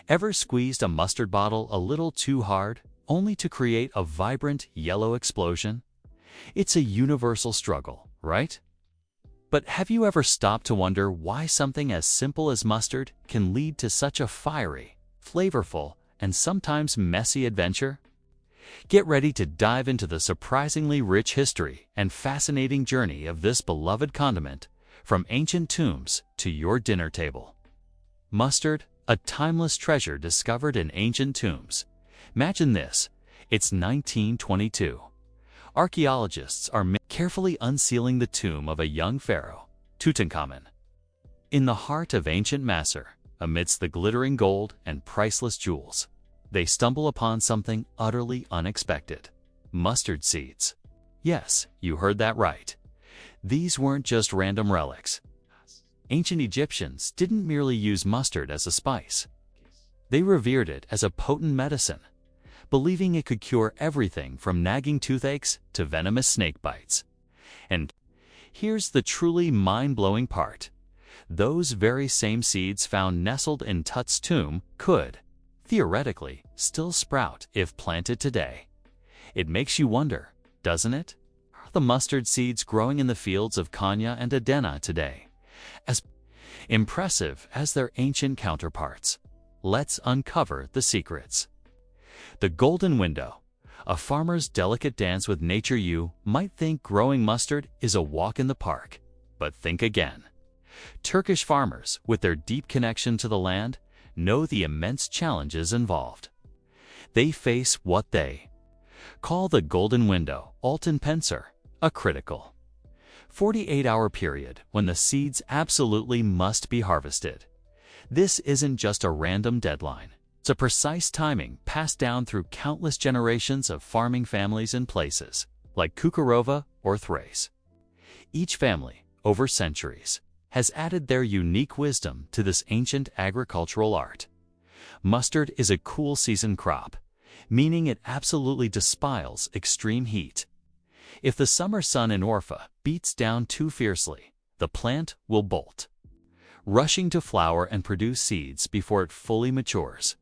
Ever squeezed a mustard bottle a little too hard, only to create a vibrant yellow explosion? It's a universal struggle, right? But have you ever stopped to wonder why something as simple as mustard can lead to such a fiery, flavorful, and sometimes messy adventure? Get ready to dive into the surprisingly rich history and fascinating journey of this beloved condiment, from ancient tombs to your dinner table. Mustard, a timeless treasure discovered in ancient tombs. Imagine this, it's 1922. Archaeologists are carefully unsealing the tomb of a young pharaoh, Tutankhamun. In the heart of ancient Masr, amidst the glittering gold and priceless jewels, they stumble upon something utterly unexpected: mustard seeds. Yes, you heard that right. These weren't just random relics. Ancient Egyptians didn't merely use mustard as a spice. They revered it as a potent medicine, believing it could cure everything from nagging toothaches to venomous snake bites. And here's the truly mind-blowing part. Those very same seeds found nestled in Tut's tomb could, theoretically, still sprout if planted today. It makes you wonder, doesn't it? Are the mustard seeds growing in the fields of Konya and Adena today as impressive as their ancient counterparts? Let's uncover the secrets. The golden window, a farmer's delicate dance with nature. You might think growing mustard is a walk in the park, but think again. Turkish farmers, with their deep connection to the land, know the immense challenges involved. They face what they call the golden window, altın pencer, a critical 48-hour period when the seeds absolutely must be harvested. This isn't just a random deadline. It's a precise timing passed down through countless generations of farming families in places like Cukurova or Thrace. Each family, over centuries, has added their unique wisdom to this ancient agricultural art. Mustard is a cool season crop, meaning it absolutely despises extreme heat. If the summer sun in Orfa beats down too fiercely, the plant will bolt, rushing to flower and produce seeds before it fully matures.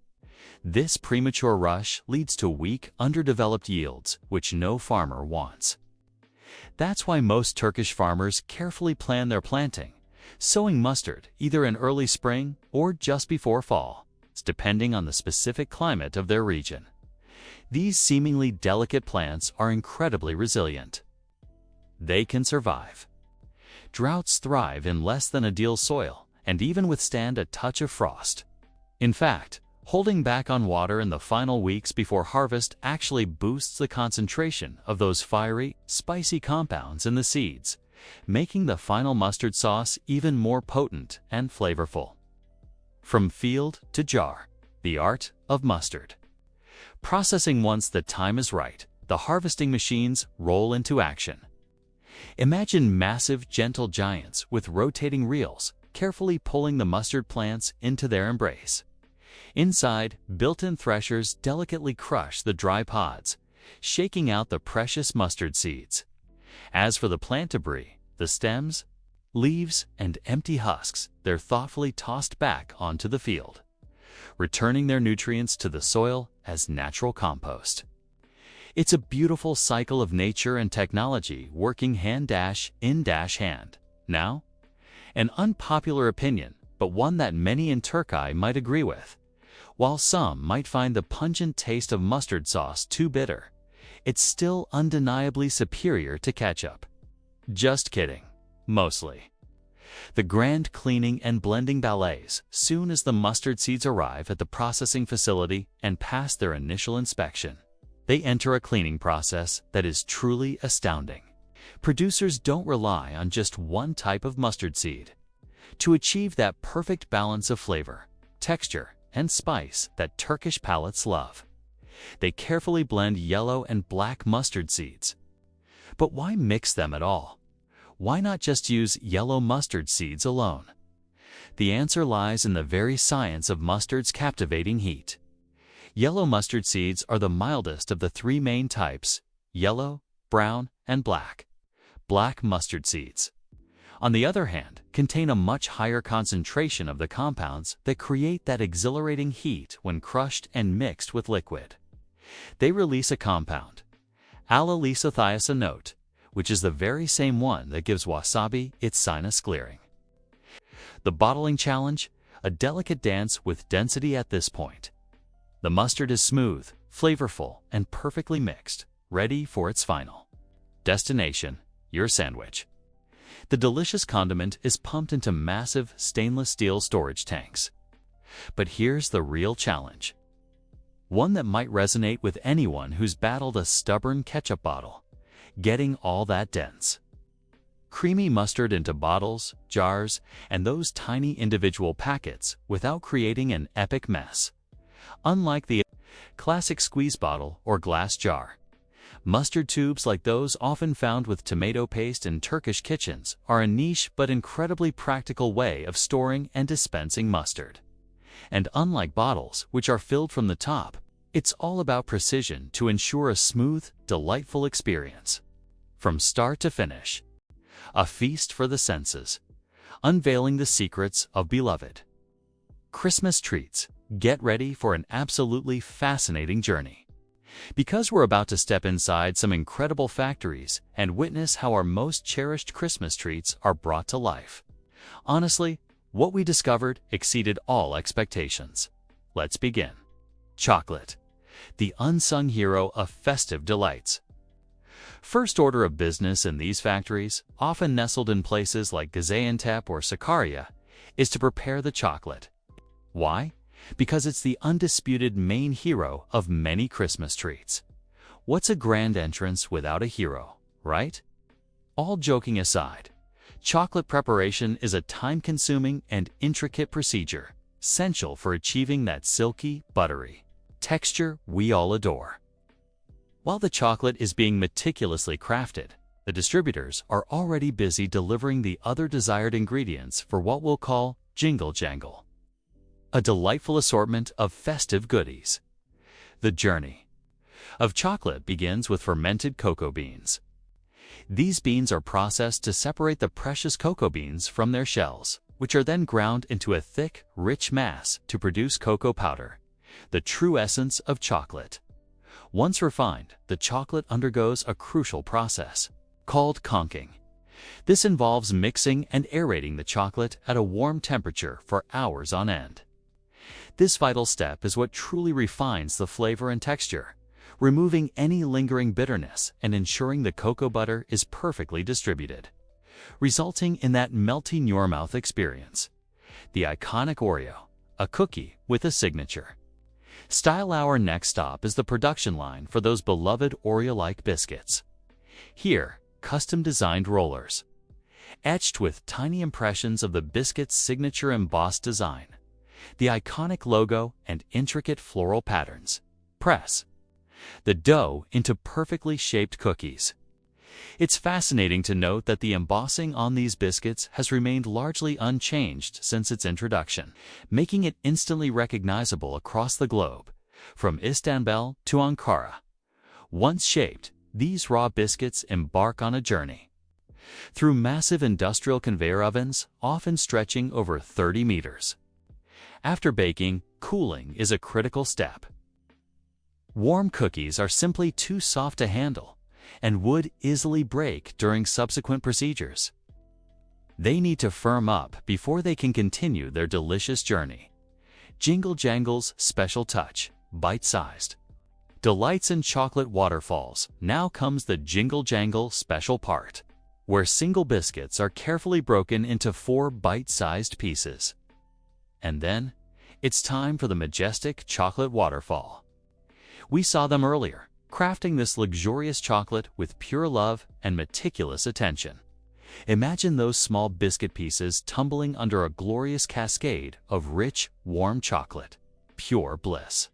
This premature rush leads to weak, underdeveloped yields, which no farmer wants. That's why most Turkish farmers carefully plan their planting, sowing mustard either in early spring or just before fall, depending on the specific climate of their region. These seemingly delicate plants are incredibly resilient. They can survive droughts, thrive in less than ideal soil, and even withstand a touch of frost. In fact, holding back on water in the final weeks before harvest actually boosts the concentration of those fiery, spicy compounds in the seeds, making the final mustard sauce even more potent and flavorful. From field to jar, the art of mustard. Processing. Once the time is right, the harvesting machines roll into action. Imagine massive, gentle giants with rotating reels, carefully pulling the mustard plants into their embrace. Inside, built-in threshers delicately crush the dry pods, shaking out the precious mustard seeds. As for the plant debris, the stems, leaves, and empty husks, they're thoughtfully tossed back onto the field, returning their nutrients to the soil as natural compost. It's a beautiful cycle of nature and technology working hand-in-hand. Now, an unpopular opinion, but one that many in Turkey might agree with. While some might find the pungent taste of mustard sauce too bitter, it's still undeniably superior to ketchup. Just kidding. Mostly. The grand cleaning and blending ballets soon as the mustard seeds arrive at the processing facility and pass their initial inspection. They enter a cleaning process that is truly astounding. Producers don't rely on just one type of mustard seed to achieve that perfect balance of flavor, texture, and spice that Turkish palates love. They carefully blend yellow and black mustard seeds. But why mix them at all? Why not just use yellow mustard seeds alone? The answer lies in the very science of mustard's captivating heat. Yellow mustard seeds are the mildest of the three main types: yellow, brown, and black. Black mustard seeds, on the other hand, contain a much higher concentration of the compounds that create that exhilarating heat when crushed and mixed with liquid. They release a compound, allylisothiazole, which is the very same one that gives wasabi its sinus clearing. The bottling challenge, a delicate dance with density at this point. The mustard is smooth, flavorful, and perfectly mixed, ready for its final destination, your sandwich. The delicious condiment is pumped into massive stainless steel storage tanks. But here's the real challenge, one that might resonate with anyone who's battled a stubborn ketchup bottle: getting all that dense, creamy mustard into bottles, jars, and those tiny individual packets without creating an epic mess. Unlike the classic squeeze bottle or glass jar, mustard tubes like those often found with tomato paste in Turkish kitchens are a niche but incredibly practical way of storing and dispensing mustard. And unlike bottles, which are filled from the top, it's all about precision to ensure a smooth, delightful experience. From start to finish, a feast for the senses, unveiling the secrets of beloved Christmas treats. Get ready for an absolutely fascinating journey, because we're about to step inside some incredible factories and witness how our most cherished Christmas treats are brought to life. Honestly, what we discovered exceeded all expectations. Let's begin. Chocolate, the unsung hero of festive delights. First order of business in these factories, often nestled in places like Gaziantep or Sakarya, is to prepare the chocolate. Why? Because it's the undisputed main hero of many Christmas treats. What's a grand entrance without a hero, right? All joking aside, chocolate preparation is a time-consuming and intricate procedure, essential for achieving that silky, buttery texture we all adore. While the chocolate is being meticulously crafted, the distributors are already busy delivering the other desired ingredients for what we'll call jingle jangle, a delightful assortment of festive goodies. The journey of chocolate begins with fermented cocoa beans. These beans are processed to separate the precious cocoa beans from their shells, which are then ground into a thick, rich mass to produce cocoa powder, the true essence of chocolate. Once refined, the chocolate undergoes a crucial process called conking. This involves mixing and aerating the chocolate at a warm temperature for hours on end. This vital step is what truly refines the flavor and texture, removing any lingering bitterness and ensuring the cocoa butter is perfectly distributed, resulting in that melt-in-your-mouth experience. The iconic Oreo, a cookie with a signature style. Our next stop is the production line for those beloved Oreo-like biscuits. Here, custom-designed rollers, etched with tiny impressions of the biscuit's signature embossed design, the iconic logo, and intricate floral patterns, press the dough into perfectly shaped cookies. It's fascinating to note that the embossing on these biscuits has remained largely unchanged since its introduction, making it instantly recognizable across the globe, from Istanbul to Ankara. Once shaped, these raw biscuits embark on a journey through massive industrial conveyor ovens, often stretching over 30 meters. After baking, cooling is a critical step. Warm cookies are simply too soft to handle and would easily break during subsequent procedures. They need to firm up before they can continue their delicious journey. Jingle Jangle's special touch, bite-sized delights in chocolate waterfalls. Now comes the Jingle Jangle special part, where single biscuits are carefully broken into 4 bite-sized pieces. And then, it's time for the majestic chocolate waterfall. We saw them earlier, crafting this luxurious chocolate with pure love and meticulous attention. Imagine those small biscuit pieces tumbling under a glorious cascade of rich, warm chocolate. Pure bliss.